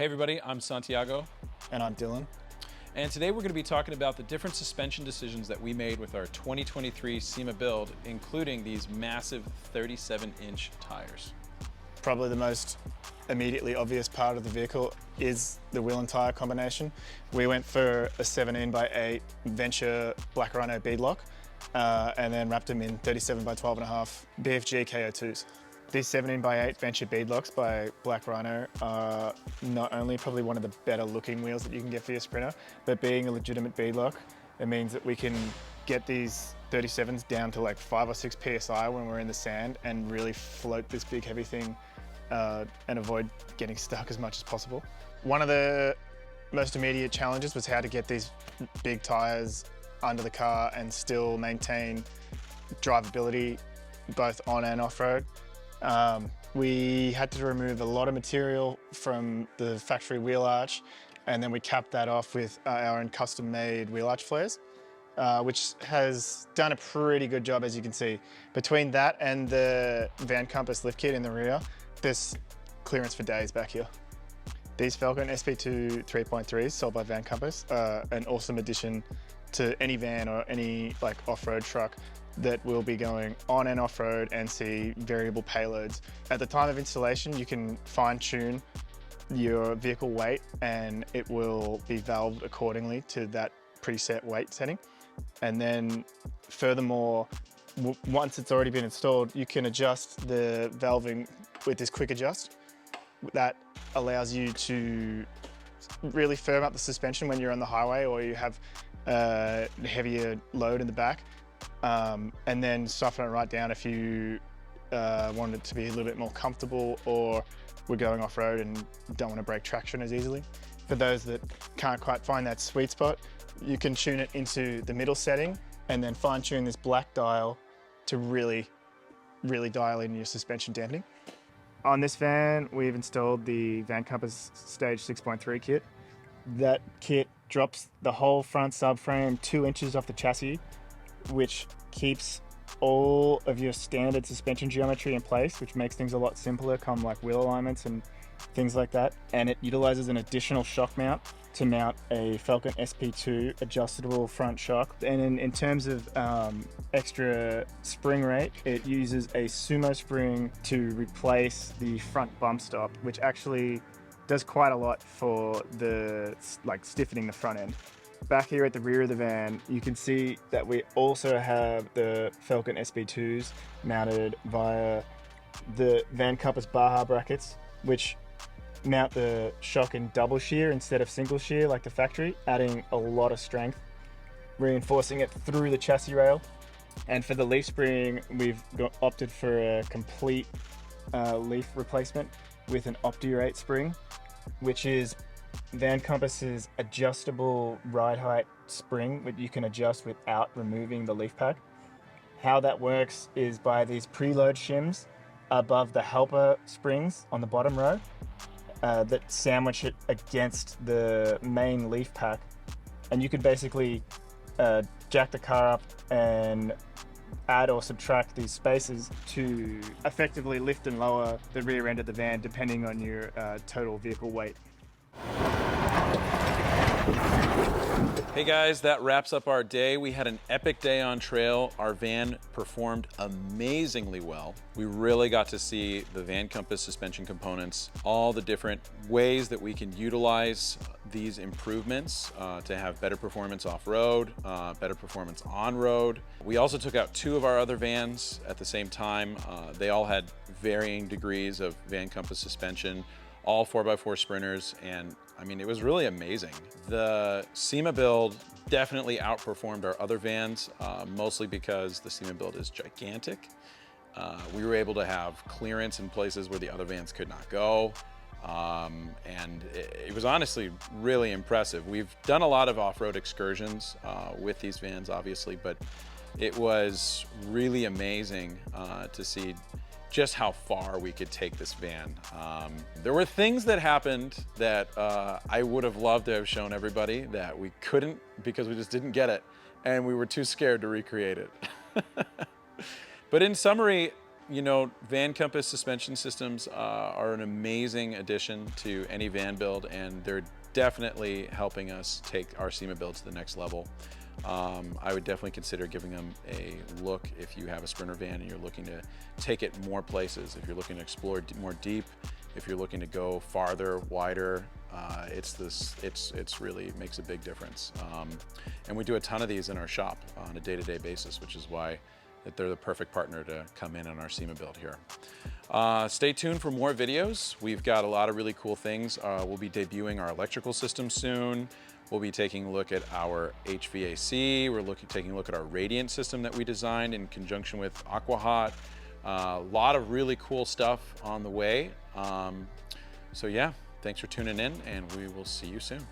Hey everybody, I'm Santiago. And I'm Dylan. And today we're going to be talking about the different suspension decisions that we made with our 2023 SEMA Build, including these massive 37-inch tires. Probably the most immediately obvious part of the vehicle is the wheel and tire combination. We went for a 17x8 Venture Black Rhino beadlock and then wrapped them in 37x12.5 BFG KO2s. These 17x8 Venture beadlocks by Black Rhino are not only probably one of the better looking wheels that you can get for your Sprinter, but being a legitimate beadlock, it means that we can get these 37s down to like 5 or 6 PSI when we're in the sand and really float this big heavy thing and avoid getting stuck as much as possible. One of the most immediate challenges was how to get these big tires under the car and still maintain drivability both on and off-road. We had to remove a lot of material from the factory wheel arch, and then we capped that off with our own custom-made wheel arch flares, which has done a pretty good job, as you can see. Between that and the Van Compass lift kit in the rear, there's clearance for days back here. These Falcon SP2 3.3s sold by Van Compass are an awesome addition to any van or any like off-road truck that will be going on and off-road and see variable payloads. At the time of installation, you can fine-tune your vehicle weight and it will be valved accordingly to that preset weight setting. And then furthermore, once it's already been installed, you can adjust the valving with this quick adjust. That allows you to really firm up the suspension when you're on the highway or you have a heavier load in the back. And then soften it right down if you want it to be a little bit more comfortable or we're going off-road and don't want to break traction as easily. For those that can't quite find that sweet spot, you can tune it into the middle setting and then fine-tune this black dial to really dial in your suspension damping. On this van, we've installed the Van Compass Stage 6.3 kit. That kit drops the whole front subframe 2 inches off the chassis, which keeps all of your standard suspension geometry in place, which makes things a lot simpler, come like wheel alignments and things like that. And it utilizes an additional shock mount to mount a Falcon SP2 adjustable front shock. And in terms of extra spring rate, it uses a sumo spring to replace the front bump stop, which actually does quite a lot for the stiffening the front end. Back here at the rear of the van, you can see that we also have the Falcon SP2s mounted via the Van Compass Baja brackets, which mount the shock in double shear instead of single shear like the factory, adding a lot of strength, reinforcing it through the chassis rail. And for the leaf spring, we've opted for a complete leaf replacement with an OptiRate spring, which is Van Compass's adjustable ride height spring, which you can adjust without removing the leaf pack. How that works is by these preload shims above the helper springs on the bottom row that sandwich it against the main leaf pack. And you could basically jack the car up and add or subtract these spaces to effectively lift and lower the rear end of the van depending on your total vehicle weight. Hey guys, that wraps up our day. We had an epic day on trail. Our van performed amazingly well. We really got to see the Van Compass suspension components, all the different ways that we can utilize these improvements to have better performance off-road, better performance on-road. We also took out 2 of our other vans at the same time. They all had varying degrees of Van Compass suspension, all 4x4 Sprinters, and I mean, it was really amazing. The SEMA Build definitely outperformed our other vans, mostly because the SEMA Build is gigantic. We were able to have clearance in places where the other vans could not go. And it was honestly really impressive. We've done a lot of off-road excursions with these vans, obviously, but it was really amazing to see just how far we could take this van. There were things that happened that I would have loved to have shown everybody that we couldn't because we just didn't get it and we were too scared to recreate it. But in summary, you know, Van Compass suspension systems are an amazing addition to any van build, and they're definitely helping us take our SEMA build to the next level. I would definitely consider giving them a look if you have a Sprinter van and you're looking to take it more places, if you're looking to explore more deep, if you're looking to go farther, wider. It's really makes a big difference. And we do a ton of these in our shop on a day-to-day basis, which is why that they're the perfect partner to come in on our SEMA build here. Stay tuned for more videos. We've got a lot of really cool things. We'll be debuting our electrical system soon. We'll be taking a look at our HVAC. We're taking a look at our radiant system that we designed in conjunction with AquaHot. A lot of really cool stuff on the way. So yeah, thanks for tuning in, and we will see you soon.